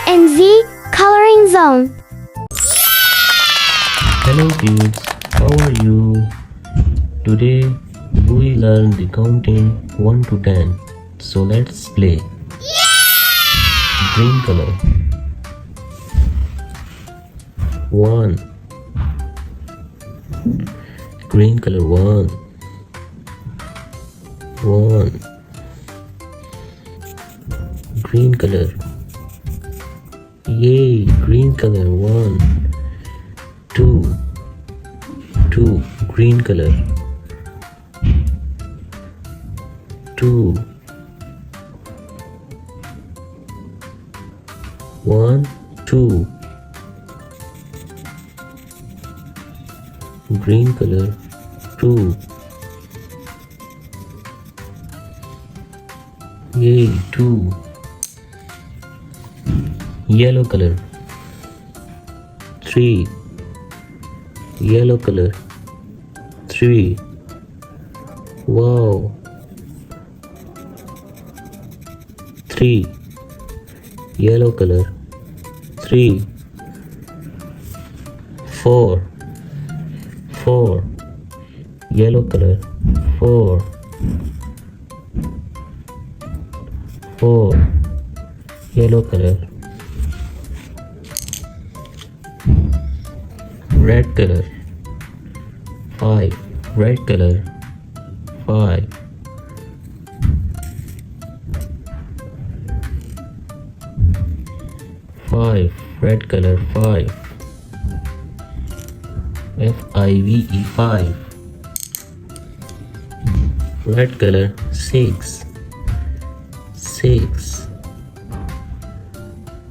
and Z coloring zone. Hello kids, how are you? Today we learn the counting 1 to 10. So let's play. Green color. 1. Green color 1. 1. Green color. Yay, green color 1. 2. 2. Green color. 2. 1, 2. Green color 2. Yay, 2. Yellow color 3. Yellow color 3. Wow. 3. Yellow color 3. 4. 4. Yellow color 4. 4. Yellow color. Red color 5. Red color 5. 5. Red color 5. FIVE 5. Red color 6. 6.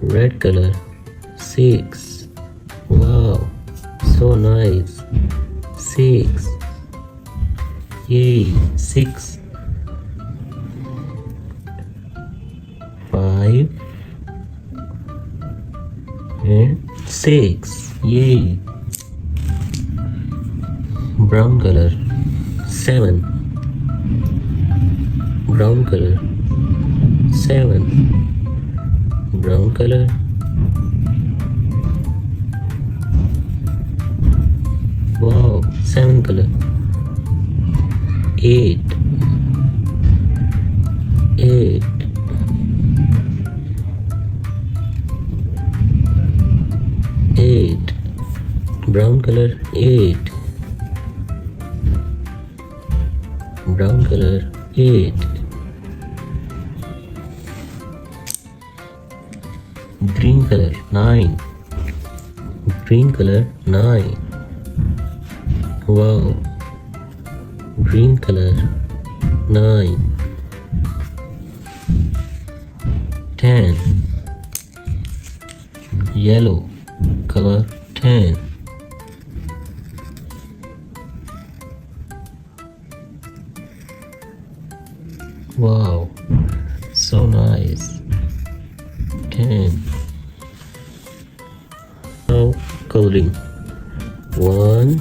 Red color 6. Wow, so nice. 6. Yay, 6. 5 and 6. Yay. Brown color 7. Brown color 7. Brown color 7 color 8. 8. 8. Brown color 8. Brown color 8. Green color 9. Green color 9. Wow. Green color 9. 10. Yellow color 10. Wow, so nice. 10. Now coloring. 1.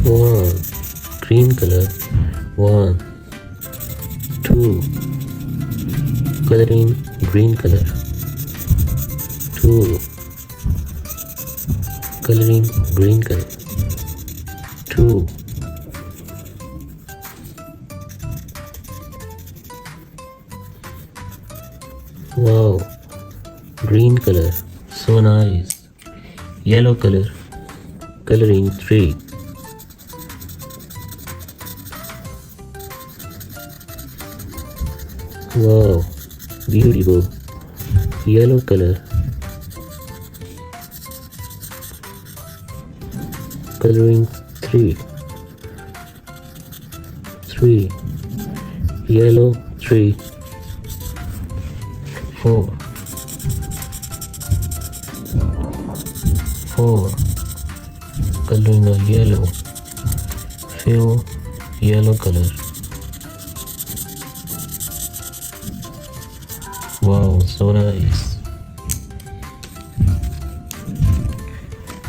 1. Green color 1. 2. Coloring green color 2. Coloring green color 2. Wow, green color, so nice. Yellow color, coloring 3. Wow, beautiful. Yellow color, coloring 3. 3. Yellow 3. 4. 4. Coloring of yellow. Fill yellow color. Wow, so nice.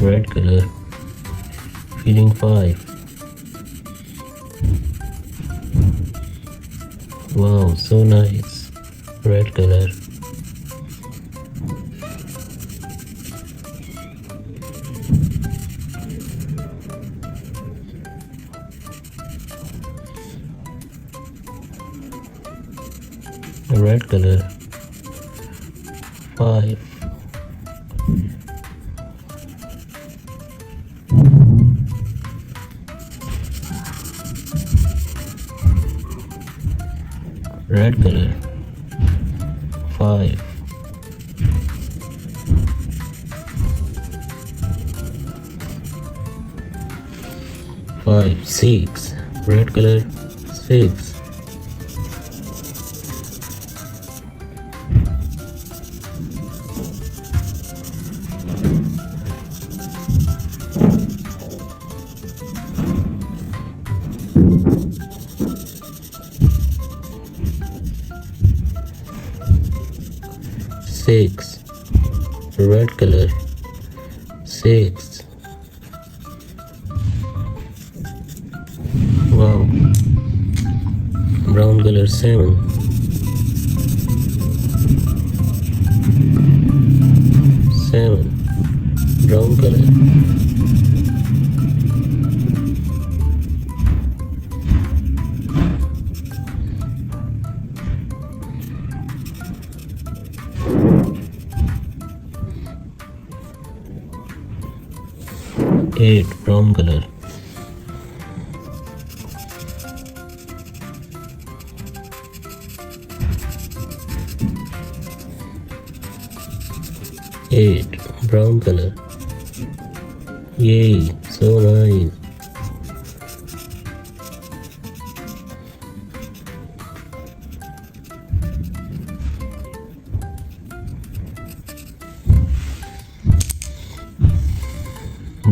Red color. Feeling 5. Wow, so nice. Red color. Red color. 5. Red color. 5. 5. 6. Red color. 6. 6. Red color. 6. Wow. Brown color. 7. 7. Brown color. 8. Brown color. 8. Brown color. Yay, so nice.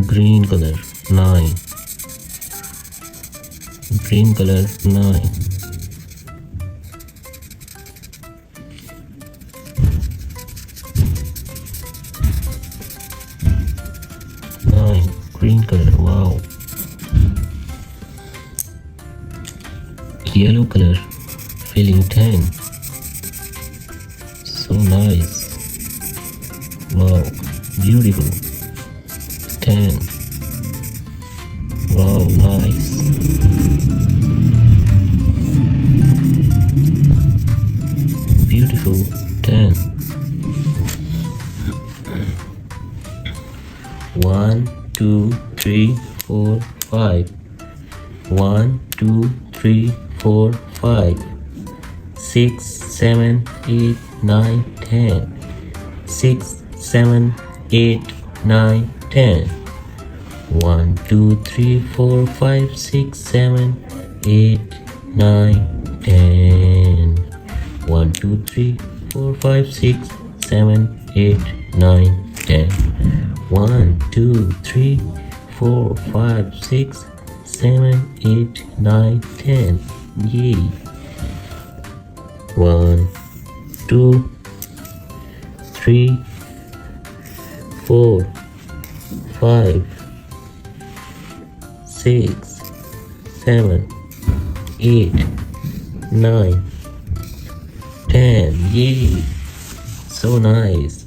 9. Green color. 9. Green color. 9. 9. Green color. Wow. Yellow color. Feeling 10. So nice. Wow. Beautiful. 10. Wow, nice. Beautiful. 10. 1, 2, 3, 4, 5. 1, 2, 3, 4, 5. 6, 7, 8, 9, 10. 6, 7, 8, 9, 10. 1, 2, 3, 4, 5, 6, 7, 8, 9, 10. 1, 2, 3, 4, 5, 6, 7, 8, 9, 10. 1, 2, 3, 4, 5, 6, 7, 8, 9, 10. Yay. 1, 2, 3, 4, 5, 6, 7, 8, 9, 10. Yay! So nice.